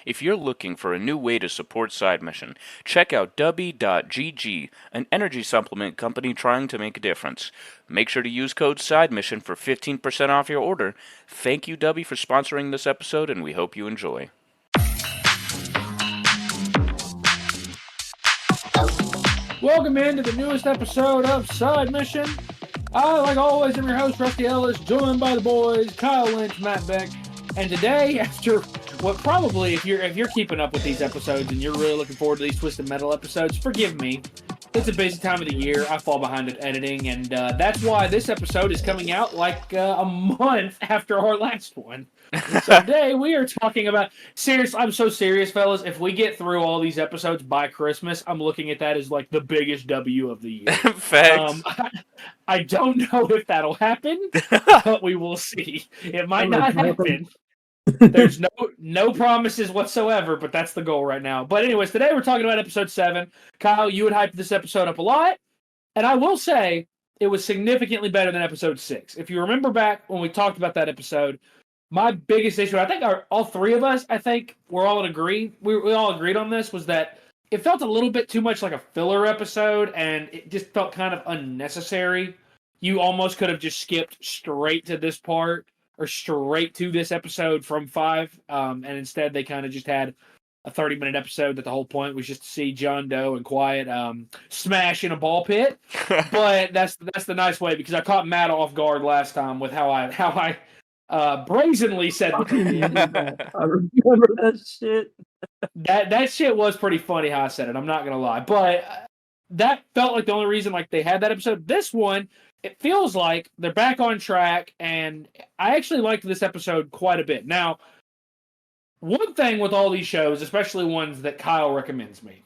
If you're looking for a new way to support Side Mission, check out Dubby.gg, an energy supplement company trying to make a difference. Make sure to use code SIDEMISSION for 15% off your order. Thank you, Dubby, for sponsoring this episode, and we hope you enjoy. Welcome into the newest episode of Side Mission. I, like always, am your host, Rusty Ellis, joined by the boys, Kyle Lynch, Matt Beck. And today, after what probably, if you're keeping up with these episodes and you're really looking forward to these Twisted Metal episodes, forgive me. It's a busy time of the year. I fall behind at editing, and that's why this episode is coming out like a month after our last one. So today we are talking about I'm so serious, fellas. If we get through all these episodes by Christmas, I'm looking at that as like the biggest W of the year. Facts. I don't know if that'll happen, but we will see. It might not happen. There's no promises whatsoever, but that's the goal right now. But anyways, today we're talking about episode 7. Kyle, you had hyped this episode up a lot, and I will say it was significantly better than episode 6. If you remember back when we talked about that episode, my biggest issue, I think all three of us, we're all we all agreed on this, was that it felt a little bit too much like a filler episode, and it just felt kind of unnecessary. You almost could have just skipped straight to this part, or straight to this episode from 5, and instead they kind of just had a 30-minute episode that the whole point was just to see John Doe and Quiet smash in a ball pit. But that's the nice way, because I caught Matt off guard last time with how I brazenly said I remember that shit. that shit was pretty funny how I said it. I'm not gonna lie, but that felt like the only reason like they had that episode. This one, it feels like they're back on track, and I actually liked this episode quite a bit. Now, one thing with all these shows, especially ones that Kyle recommends me,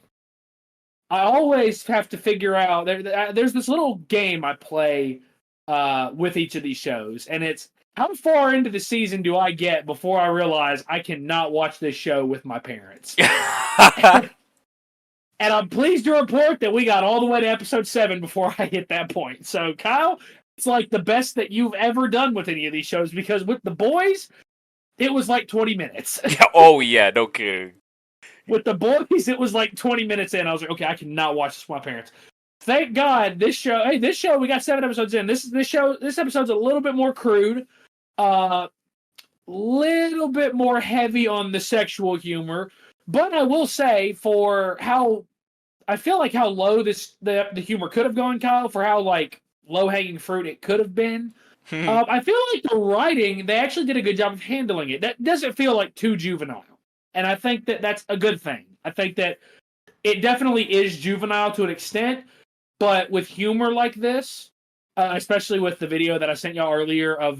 I always have to figure out. There's this little game I play with each of these shows, and it's how far into the season do I get before I realize I cannot watch this show with my parents? And I'm pleased to report that we got all the way to episode 7 before I hit that point. So, Kyle, it's like the best that you've ever done with any of these shows, because with the boys, it was like 20 minutes. Oh, yeah, no kidding. With the boys, it was like 20 minutes in. I was like, okay, I cannot watch this with my parents. Thank God this show, we got 7 episodes in. This episode's a little bit more crude. Little bit more heavy on the sexual humor, but I will say, for how I feel like how low the humor could have gone, Kyle, for how like low hanging fruit it could have been. I feel like the writing, they actually did a good job of handling it. That doesn't feel like too juvenile, and I think that that's a good thing. I think that it definitely is juvenile to an extent, but with humor like this, especially with the video that I sent y'all earlier of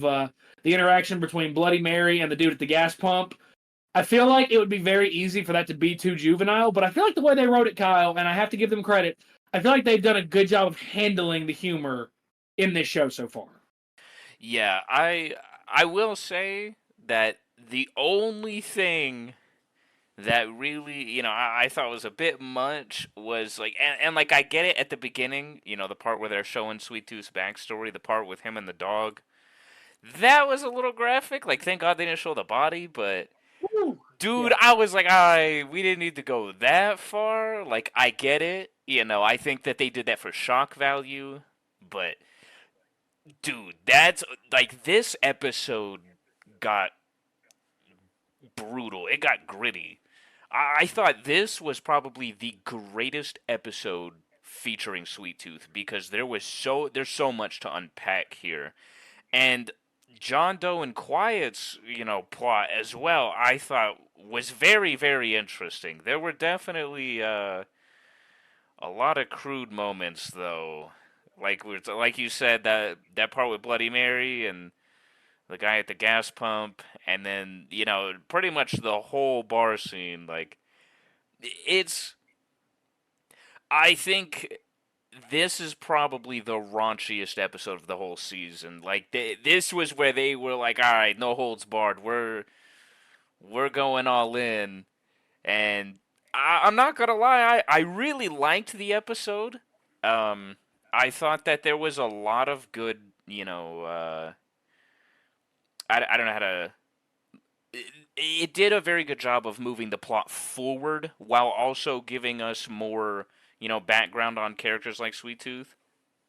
the interaction between Bloody Mary and the dude at the gas pump, I feel like it would be very easy for that to be too juvenile, but I feel like the way they wrote it, Kyle, and I have to give them credit, I feel like they've done a good job of handling the humor in this show so far. Yeah, I will say that the only thing that really, I thought was a bit much was like, and like I get it at the beginning, the part where they're showing Sweet Tooth's backstory, the part with him and the dog. That was a little graphic. Like, thank God they didn't show the body, but dude, yeah. I was like, we didn't need to go that far. Like, I get it. I think that they did that for shock value, but dude, that's like, this episode got brutal. It got gritty. I thought this was probably the greatest episode featuring Sweet Tooth, because there's so much to unpack here. And John Doe and Quiet's, plot as well, I thought was very, very interesting. There were definitely a lot of crude moments, though. Like you said, that part with Bloody Mary and the guy at the gas pump, and then, pretty much the whole bar scene. Like, I think this is probably the raunchiest episode of the whole season. Like, this was where they were like, all right, no holds barred. We're going all in. And I'm not going to lie, I really liked the episode. I thought that there was a lot of good, I don't know how to it did a very good job of moving the plot forward while also giving us more, background on characters like Sweet Tooth.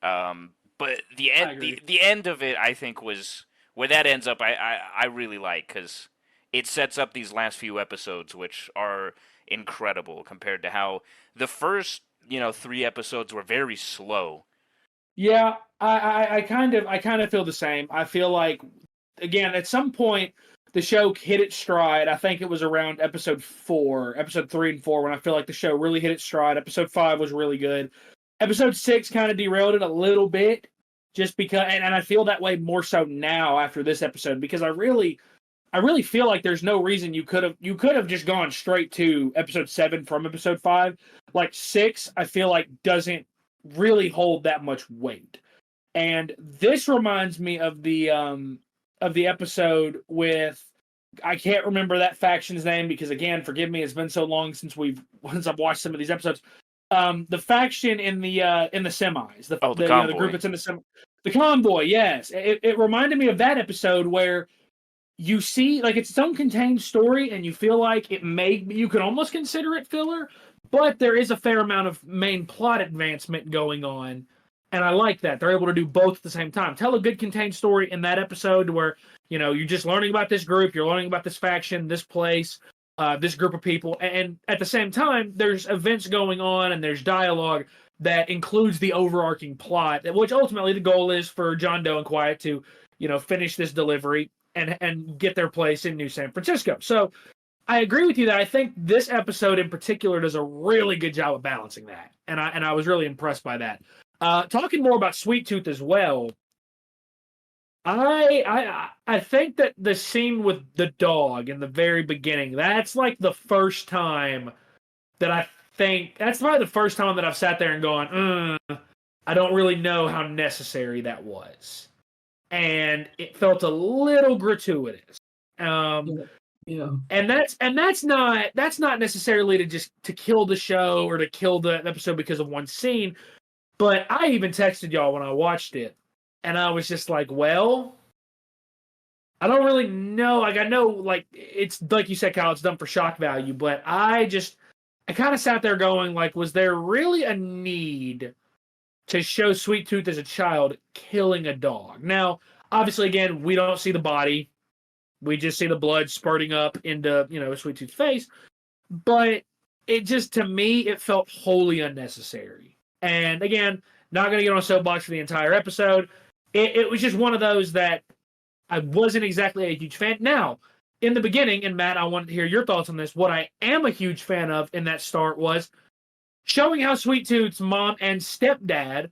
But the I end, agree. the end of it, I think, was where that ends up. I really like because it sets up these last few episodes, which are incredible compared to how the first, three episodes were very slow. Yeah, I kind of feel the same. I feel like again at some point the show hit its stride. I think it was around episode 3 and 4, when I feel like the show really hit its stride. Episode 5 was really good. Episode 6 kind of derailed it a little bit, just because, and I feel that way more so now after this episode, because I really feel like there's no reason you could have just gone straight to episode 7 from episode 5. Like 6, I feel like doesn't really hold that much weight. And this reminds me of the episode with, I can't remember that faction's name because, again, forgive me, it's been so long since I've watched some of these episodes. The faction in the semis, Oh, the the group convoy. that's in the convoy. Yes, it reminded me of that episode where you see like it's its own contained story, and you feel like you can almost consider it filler, but there is a fair amount of main plot advancement going on, and I like that they're able to do both at the same time. Tell a good contained story in that episode where you're just learning about this group, you're learning about this faction, this place, this group of people, and at the same time there's events going on and there's dialogue that includes the overarching plot, which ultimately the goal is for John Doe and Quiet to finish this delivery and get their place in New San Francisco. So I agree with you that I think this episode in particular does a really good job of balancing that, and I was really impressed by that. Talking more about Sweet Tooth as well, I think that the scene with the dog in the very beginning, that's like the first time that I think that's probably the first time that I've sat there and gone, I don't really know how necessary that was, and it felt a little gratuitous. Um, Yeah. Yeah. and that's not necessarily to kill the show or to kill the episode because of one scene. But I even texted y'all when I watched it, and I was just like, well, I don't really know. Like, I know, like, it's like you said, Kyle, it's done for shock value, but I kind of sat there going, like, was there really a need to show Sweet Tooth as a child killing a dog? Now, obviously, again, we don't see the body. We just see the blood spurting up into, Sweet Tooth's face. But it just, to me, it felt wholly unnecessary. And again, not going to get on a soapbox for the entire episode. It was just one of those that I wasn't exactly a huge fan. Now, in the beginning, and Matt, I wanted to hear your thoughts on this. What I am a huge fan of in that start was showing how Sweet Tooth's mom and stepdad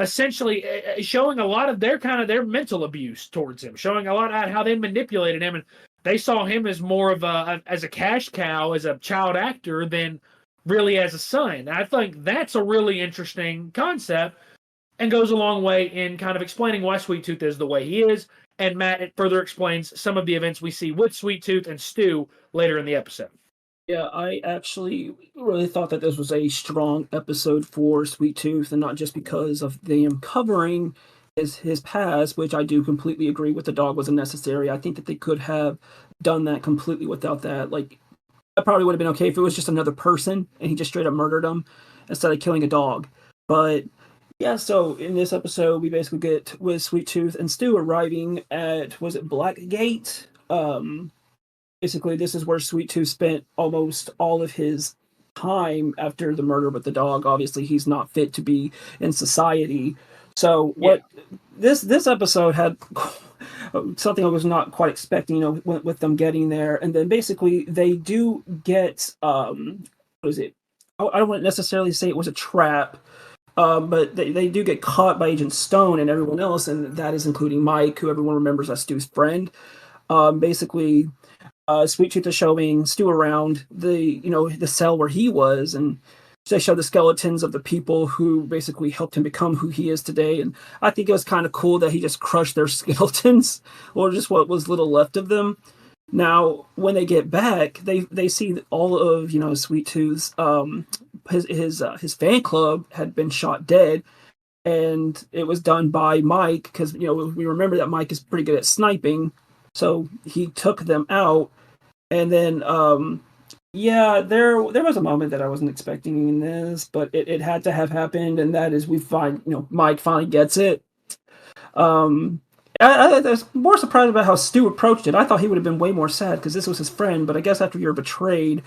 essentially showing a lot of their mental abuse towards him, showing a lot of how they manipulated him, and they saw him as more of as a cash cow, as a child actor, than really as a son. And I think that's a really interesting concept and goes a long way in kind of explaining why Sweet Tooth is the way he is. And Matt, it further explains some of the events we see with Sweet Tooth and Stu later in the episode. Yeah, I actually really thought that this was a strong episode for Sweet Tooth, and not just because of them covering his past, which I do completely agree with. The dog was unnecessary. I think that they could have done that completely without that. Like, that probably would have been okay if it was just another person and he just straight up murdered him instead of killing a dog. But yeah, so in this episode, we basically get with Sweet Tooth and Stu arriving at, was it Blackgate? Basically, this is where Sweet Tooth spent almost all of his time after the murder with the dog. Obviously, he's not fit to be in society. So Yeah. what this episode had something I was not quite expecting, with them getting there, and then basically they do get what is it? I don't want to necessarily say it was a trap, but they do get caught by Agent Stone and everyone else, and that is including Mike, who everyone remembers as Stu's friend. Basically, Sweet Tooth is showing Stu around the cell where he was, and they show the skeletons of the people who basically helped him become who he is today. And I think it was kind of cool that he just crushed their skeletons, or just what was little left of them. Now, when they get back, they see all of Sweet Tooth's his fan club had been shot dead, and it was done by Mike, because we remember that Mike is pretty good at sniping. So he took them out, and then yeah, there was a moment that I wasn't expecting in this, but it had to have happened, and that is Mike finally gets it. I was more surprised about how Stu approached it. I thought he would have been way more sad because this was his friend, but I guess after you're betrayed,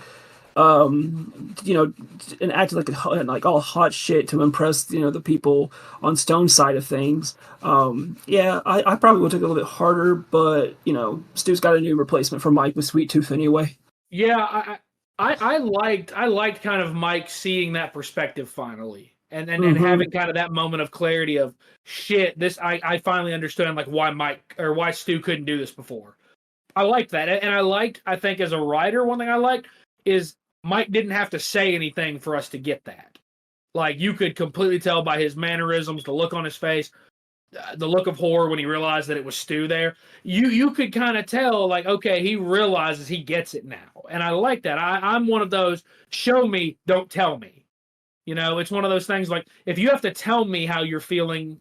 and acted like all hot shit to impress the people on Stone's side of things. Yeah, I probably would have took it a little bit harder, but Stu's got a new replacement for Mike with Sweet Tooth anyway. Yeah, I liked kind of Mike seeing that perspective finally, and having kind of that moment of clarity of shit. This I finally understood like why Stu couldn't do this before. I liked that, and I think as a writer, one thing I liked is Mike didn't have to say anything for us to get that. Like you could completely tell by his mannerisms, the look on his face, the look of horror when he realized that it was Stu there. You could kind of tell, like, okay, he realizes he gets it now, and I like that. I'm one of those show me, don't tell me. It's one of those things like if you have to tell me how you're feeling,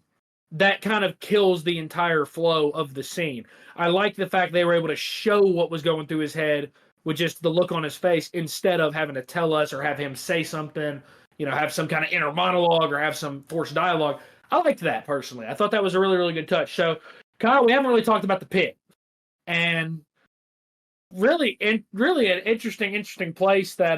that kind of kills the entire flow of the scene. I like the fact they were able to show what was going through his head with just the look on his face instead of having to tell us or have him say something, have some kind of inner monologue or have some forced dialogue. I liked that personally. I thought that was a really, really good touch. So, Kyle, we haven't really talked about the pit, and really an interesting place that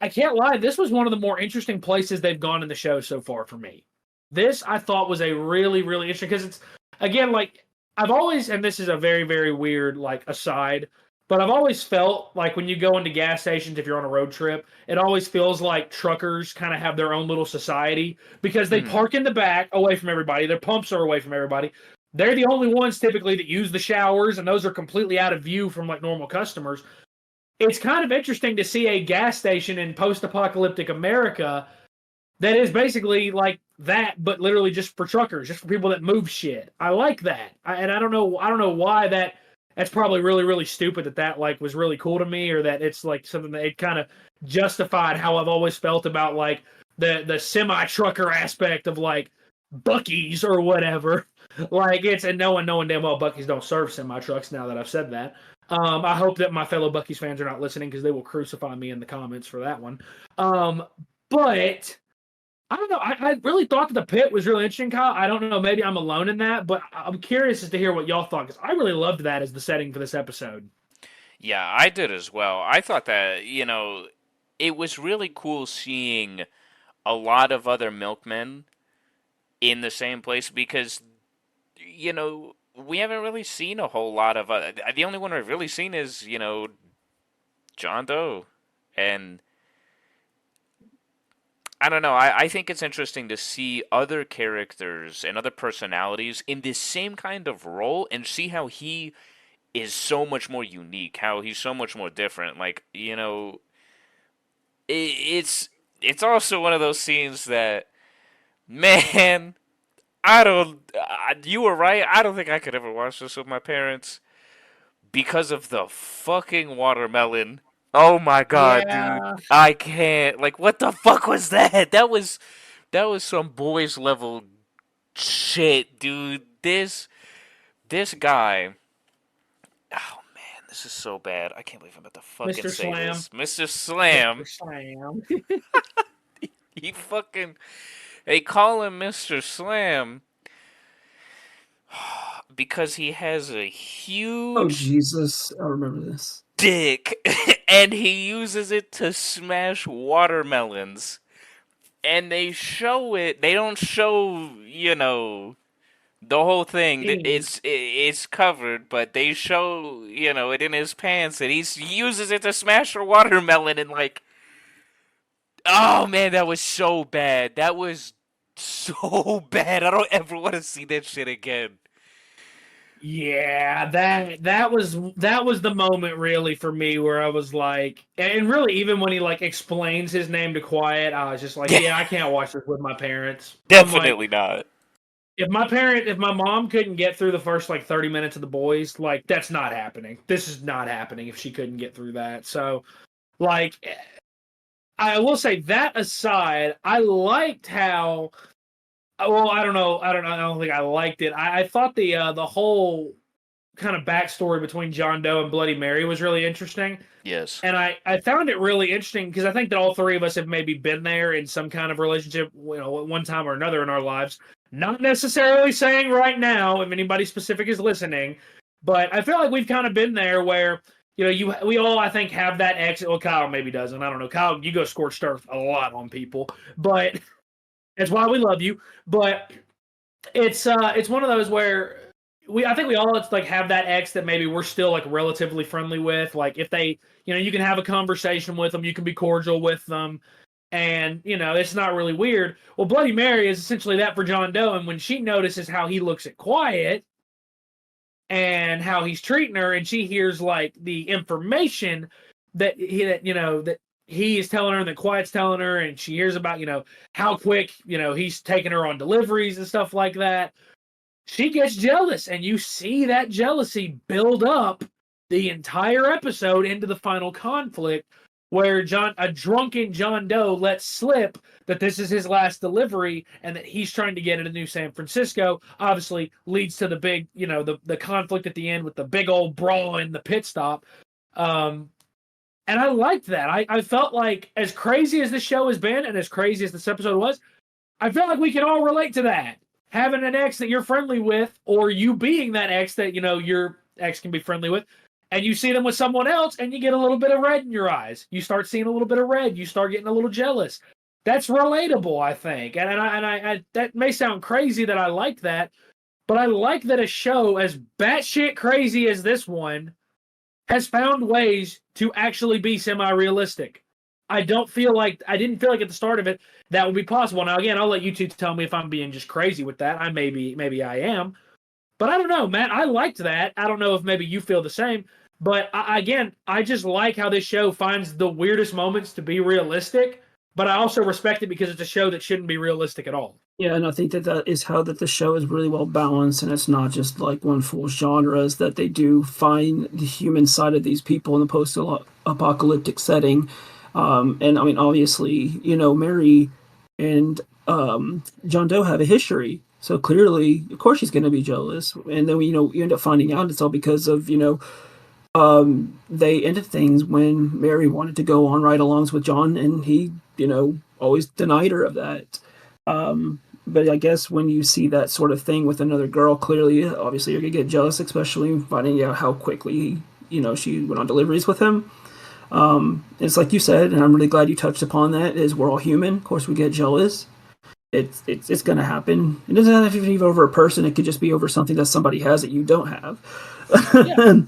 I can't lie. This was one of the more interesting places they've gone in the show so far for me. This I thought was a really, really interesting because it's again like I've always, and this is a very, very weird like aside, but I've always felt like when you go into gas stations, if you're on a road trip, it always feels like truckers kind of have their own little society because they park in the back away from everybody. Their pumps are away from everybody. They're the only ones typically that use the showers, and those are completely out of view from like normal customers. It's kind of interesting to see a gas station in post-apocalyptic America that is basically like that, but literally just for truckers, just for people that move shit. I like that, and I don't know why that's probably really, really stupid that like was really cool to me, or that it's like something that it kind of justified how I've always felt about like the semi trucker aspect of like Buc-ee's or whatever. Like it's and knowing damn well Buc-ee's don't serve semi trucks. Now that I've said that, I hope that my fellow Buc-ee's fans are not listening because they will crucify me in the comments for that one. But I don't know. I really thought that the pit was really interesting, Kyle. I don't know. Maybe I'm alone in that, but I'm curious as to hear what y'all thought because I really loved that as the setting for this episode. Yeah, I did as well. I thought that, it was really cool seeing a lot of other milkmen in the same place because, we haven't really seen a whole lot of the only one we've really seen is, John Doe. And I don't know. I think it's interesting to see other characters and other personalities in this same kind of role and see how he is so much more unique, how he's so much more different. Like, it's also one of those scenes that, man, you were right. I don't think I could ever watch this with my parents because of the fucking watermelon. Oh my god, dude. Yeah. I can't. Like, what the fuck was that? That was some boys level shit, dude. This guy. Oh man, this is so bad. I can't believe I'm about to fucking Mr. say Slam. this. Mr. Slam. Mr. Slam. He fucking. They call him Mr. Slam because he has a huge. Oh Jesus, I remember this. Dick, and he uses it to smash watermelons. And they show it. They don't show, the whole thing. It's covered, but they show, it in his pants, and he uses it to smash a watermelon, and like, oh man, that was so bad. That was so bad. I don't ever want to see that shit again. Yeah, that was the moment really for me where I was like, and really even when he like explains his name to Quiet, I was just like, yeah, I can't watch this with my parents. Definitely not. If my mom couldn't get through the first like 30 minutes of The Boys, like that's not happening. This is not happening if she couldn't get through that. So, like, I will say that aside, I liked how. Well, I don't know. I don't think I liked it. I thought the whole kind of backstory between John Doe and Bloody Mary was really interesting. Yes. And I found it really interesting because I think that all three of us have maybe been there in some kind of relationship, at one time or another in our lives. Not necessarily saying right now, if anybody specific is listening, but I feel like we've kind of been there where, we all, I think, have that ex. Well, Kyle maybe doesn't. I don't know. Kyle, you go scorched earth a lot on people, but that's why we love you. But it's one of those where I think we all like have that ex that maybe we're still like relatively friendly with. Like if they, you can have a conversation with them, you can be cordial with them, and it's not really weird. Well, Bloody Mary is essentially that for John Doe, and when she notices how he looks at Quiet and how he's treating her, and she hears like the information that he is telling her and that Quiet's telling her, and she hears about how quick he's taking her on deliveries and stuff like that. She gets jealous, and you see that jealousy build up the entire episode into the final conflict, where a drunken John Doe lets slip that this is his last delivery and that he's trying to get into New San Francisco. Obviously, leads to the big, the conflict at the end with the big old brawl in the pit stop. And I liked that. I felt like, as crazy as the show has been and as crazy as this episode was, I felt like we can all relate to that. Having an ex that you're friendly with, or you being that ex that, your ex can be friendly with, and you see them with someone else and you get a little bit of red in your eyes. You start seeing a little bit of red. You start getting a little jealous. That's relatable, I think. And I that may sound crazy that I like that, but I like that a show as batshit crazy as this one has found ways to actually be semi-realistic. I didn't feel like at the start of it that would be possible. Now, again, I'll let you two tell me if I'm being just crazy with that. Maybe I am. But I don't know, Matt. I liked that. I don't know if maybe you feel the same. But I just like how this show finds the weirdest moments to be realistic. But I also respect it because it's a show that shouldn't be realistic at all. Yeah, and I think that is how that the show is really well balanced, and it's not just like one full genres, that they do find the human side of these people in the post-apocalyptic setting. And I mean, obviously, Mary and John Doe have a history. So clearly, of course, she's going to be jealous. And then, you end up finding out it's all because of, they ended things when Mary wanted to go on ride-alongs with John, and he, always denied her of that. But I guess when you see that sort of thing with another girl, clearly, obviously, you're going to get jealous, especially finding out how quickly, she went on deliveries with him. It's like you said, and I'm really glad you touched upon that, is we're all human. Of course, we get jealous. It's going to happen. It doesn't have to be over a person. It could just be over something that somebody has that you don't have. Yeah.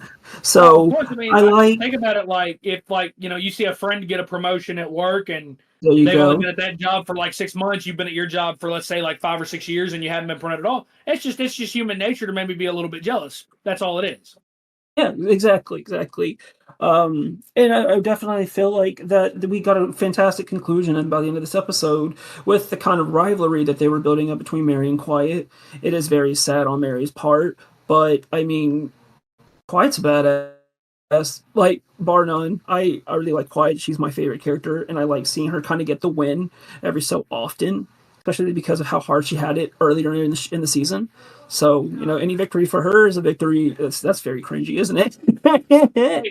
So well, of course, I think about it like if you see a friend get a promotion at work and they've only been at that job for like 6 months. You've been at your job for, let's say, like 5 or 6 years, and you haven't been promoted at all. It's just human nature to maybe be a little bit jealous. That's all it is. Yeah, exactly. And I definitely feel like that we got a fantastic conclusion by the end of this episode with the kind of rivalry that they were building up between Mary and Quiet. It is very sad on Mary's part, but I mean, Quiet's a badass. Like, bar none. I really like Quiet. She's my favorite character, and I like seeing her kind of get the win every so often, especially because of how hard she had it earlier in the season. So, any victory for her is a victory. That's very cringy, isn't it?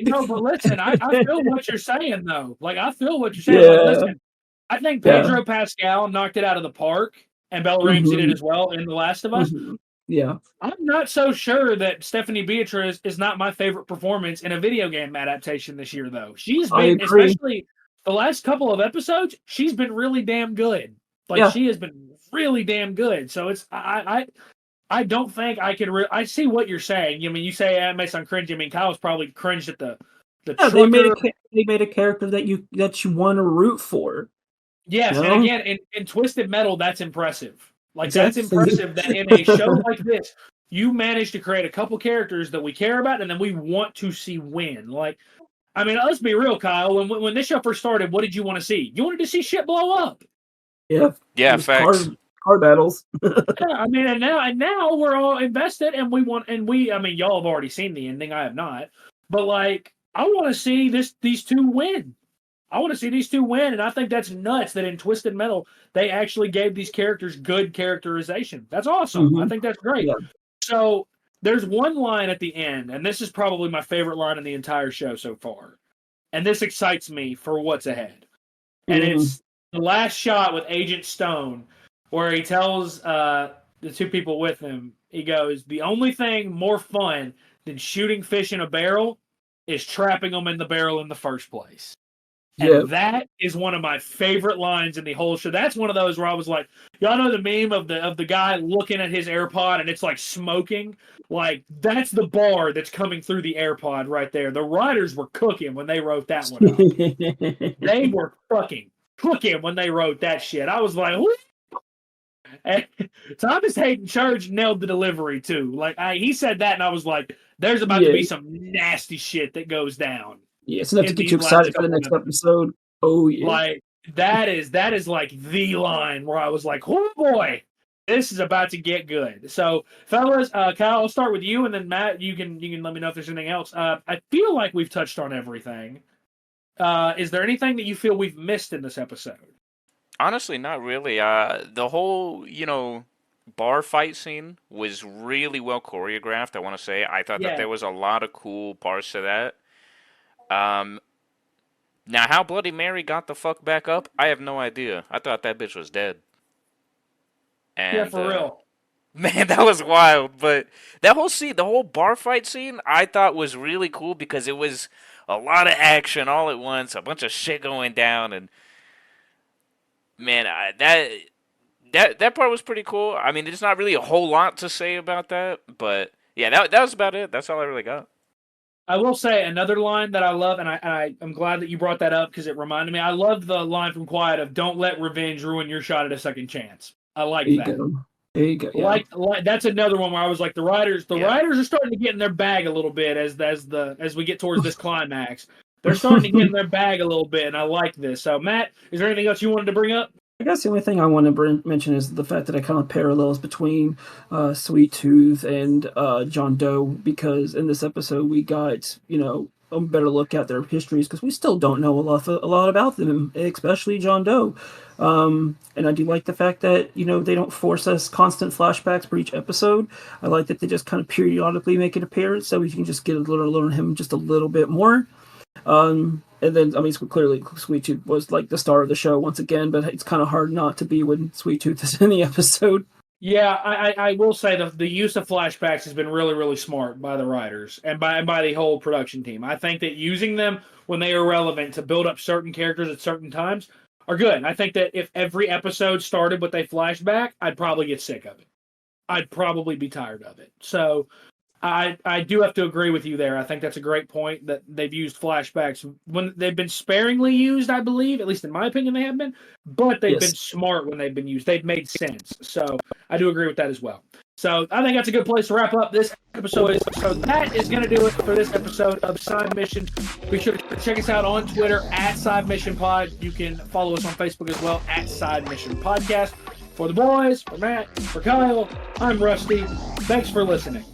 No, but listen, I feel what you're saying, though. Like, I feel what you're saying. Yeah. Like, listen, I think Pedro Pascal knocked it out of the park, and Bella Ramsey did as well in The Last of Us. Mm-hmm. Yeah. I'm not so sure that Stephanie Beatriz is not my favorite performance in a video game adaptation this year, though. She's been, especially the last couple of episodes, she's been really damn good. Like, she has been really damn good. So it's I don't think I could. I see what you're saying. I mean, you say it may sound cringy. I mean, Kyle's probably cringed at the. They made a character that you want to root for. Yes, and again, in Twisted Metal, that's impressive. Like, that's impressive that in a show like this, you managed to create a couple characters that we care about and then we want to see win. Like, I mean, let's be real, Kyle. When this show first started, what did you want to see? You wanted to see shit blow up. Yeah. Yeah, facts. Car battles. Yeah, I mean, and now we're all invested, and I mean, y'all have already seen the ending. I have not, but like, I want to see these two win. I want to see these two win, and I think that's nuts that in Twisted Metal they actually gave these characters good characterization. That's awesome. I think that's great. Yeah. So there's one line at the end, and this is probably my favorite line in the entire show so far. And this excites me for what's ahead. And it's the last shot with Agent Stone, where he tells the two people with him, he goes, the only thing more fun than shooting fish in a barrel is trapping them in the barrel in the first place. And that is one of my favorite lines in the whole show. That's one of those where I was like, y'all know the meme of the guy looking at his AirPod and it's like smoking? Like, that's the bar that's coming through the AirPod right there. The writers were cooking when they wrote that one up. They were fucking cooking when they wrote that shit. I was like, what? And Thomas Hayden Church nailed the delivery too. Like, he said that and I was like, there's about to be some nasty shit that goes down. Yeah, it's enough to get you excited for the next episode. Oh yeah, like that is like the line where I was like, oh boy, this is about to get good. So, fellas, Kyle, I'll start with you, and then Matt, you can let me know if there's anything else. I feel like we've touched on everything. Is there anything that you feel we've missed in this episode? Honestly, not really. The whole, bar fight scene was really well choreographed, I want to say. I thought that there was a lot of cool parts to that. Now how Bloody Mary got the fuck back up, I have no idea. I thought that bitch was dead. And, yeah, for real. Man, that was wild. But that whole scene, the whole bar fight scene, I thought was really cool because it was a lot of action all at once, a bunch of shit going down, and man, that part was pretty cool. I mean, there's not really a whole lot to say about that, but yeah, that was about it. That's all I really got. I will say another line that I love, and I'm glad that you brought that up because it reminded me. I love the line from Quiet of "Don't let revenge ruin your shot at a second chance." I like that. There you go. Yeah. Like that's another one where I was like, the writers are starting to get in their bag a little bit as we get towards this climax. They're starting to get in their bag a little bit, and I like this. So, Matt, is there anything else you wanted to bring up? I guess the only thing I want to mention is the fact that I kind of parallels between Sweet Tooth and John Doe, because in this episode we got, a better look at their histories, because we still don't know a lot about them, especially John Doe. And I do like the fact that, they don't force us constant flashbacks for each episode. I like that they just kind of periodically make an appearance so we can just get a little learn him just a little bit more. And then, clearly Sweet Tooth was like the star of the show once again, but it's kind of hard not to be when Sweet Tooth is in the episode. Yeah, I will say the use of flashbacks has been really, really smart by the writers and by the whole production team. I think that using them when they are relevant to build up certain characters at certain times are good. I think that if every episode started with a flashback, I'd probably get sick of it. I'd probably be tired of it. So I do have to agree with you there. I think that's a great point that they've used flashbacks when they've been sparingly used, I believe, at least in my opinion they have been, but they've been smart when they've been used. They've made sense. So I do agree with that as well. So I think that's a good place to wrap up this episode. So that is going to do it for this episode of Side Mission. Be sure to check us out on Twitter at Side Mission Pod. You can follow us on Facebook as well at Side Mission Podcast. For the boys, for Matt, for Kyle, I'm Rusty. Thanks for listening.